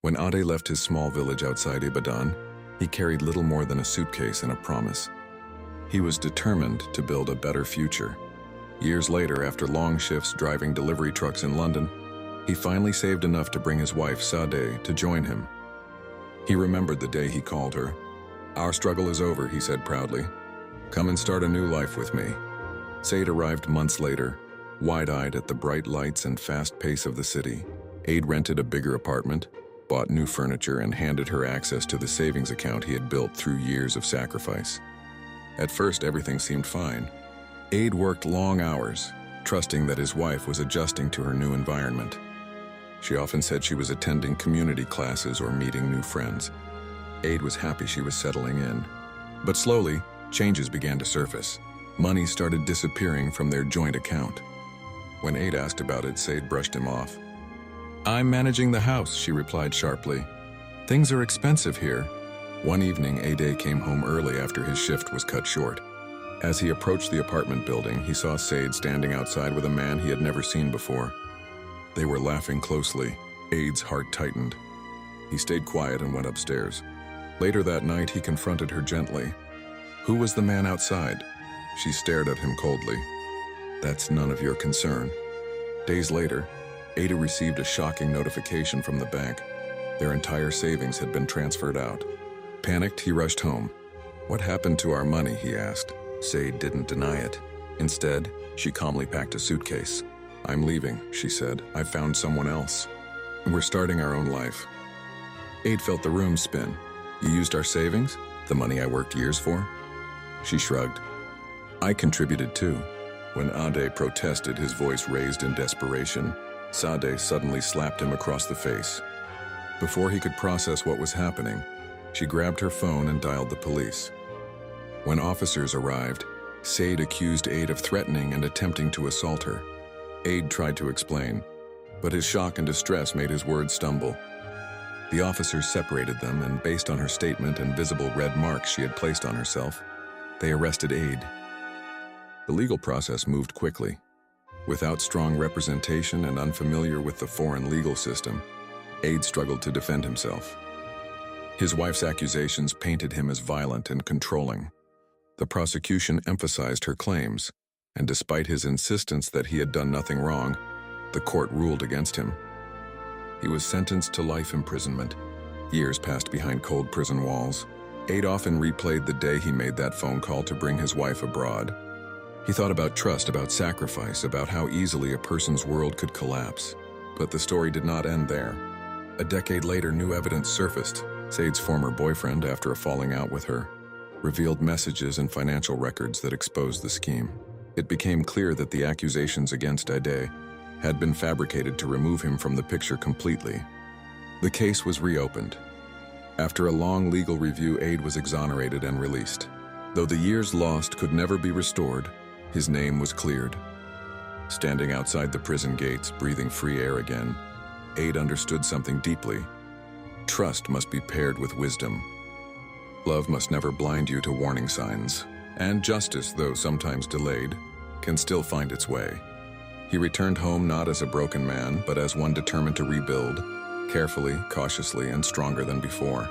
When Ade left his small village outside Ibadan, he carried little more than a suitcase and a promise. He was determined to build a better future. Years later, after long shifts driving delivery trucks in London, he finally saved enough to bring his wife, Sade, to join him. He remembered the day he called her. "Our struggle is over," he said proudly. "Come and start a new life with me." Sade arrived months later, wide-eyed at the bright lights and fast pace of the city. Ade rented a bigger apartment, bought new furniture, and handed her access to the savings account he had built through years of sacrifice. At first, everything seemed fine. Ade worked long hours, trusting that his wife was adjusting to her new environment. She often said she was attending community classes or meeting new friends. Ade was happy she was settling in. But slowly, changes began to surface. Money started disappearing from their joint account. When Ade asked about it, Sade brushed him off. "I'm managing the house," she replied sharply. "Things are expensive here." One evening, Ade came home early after his shift was cut short. As he approached the apartment building, he saw Sade standing outside with a man he had never seen before. They were laughing closely. Ade's heart tightened. He stayed quiet and went upstairs. Later that night, he confronted her gently. "Who was the man outside?" She stared at him coldly. "That's none of your concern." Days later, Ada received a shocking notification from the bank. Their entire savings had been transferred out. Panicked, he rushed home. "What happened to our money?" he asked. Sade didn't deny it. Instead, she calmly packed a suitcase. "I'm leaving," she said. "I found someone else. We're starting our own life." Ade felt the room spin. "You used our savings? The money I worked years for?" She shrugged. "I contributed too." When Ade protested, his voice raised in desperation, Sade suddenly slapped him across the face. Before he could process what was happening, she grabbed her phone and dialed the police. When officers arrived, Sade accused Ade of threatening and attempting to assault her. Ade tried to explain, but his shock and distress made his words stumble. The officers separated them, and based on her statement and visible red marks she had placed on herself, they arrested Ade. The legal process moved quickly. Without strong representation and unfamiliar with the foreign legal system, Ade struggled to defend himself. His wife's accusations painted him as violent and controlling. The prosecution emphasized her claims, and despite his insistence that he had done nothing wrong, the court ruled against him. He was sentenced to life imprisonment. Years passed behind cold prison walls. Ade often replayed the day he made that phone call to bring his wife abroad. He thought about trust, about sacrifice, about how easily a person's world could collapse. But the story did not end there. A decade later, new evidence surfaced. Sade's former boyfriend, after a falling out with her, revealed messages and financial records that exposed the scheme. It became clear that the accusations against Ade had been fabricated to remove him from the picture completely. The case was reopened. After a long legal review, Ade was exonerated and released. Though the years lost could never be restored, his name was cleared. Standing outside the prison gates, breathing free air again, Ade understood something deeply. Trust must be paired with wisdom. Love must never blind you to warning signs. And justice, though sometimes delayed, can still find its way. He returned home not as a broken man, but as one determined to rebuild, carefully, cautiously, and stronger than before.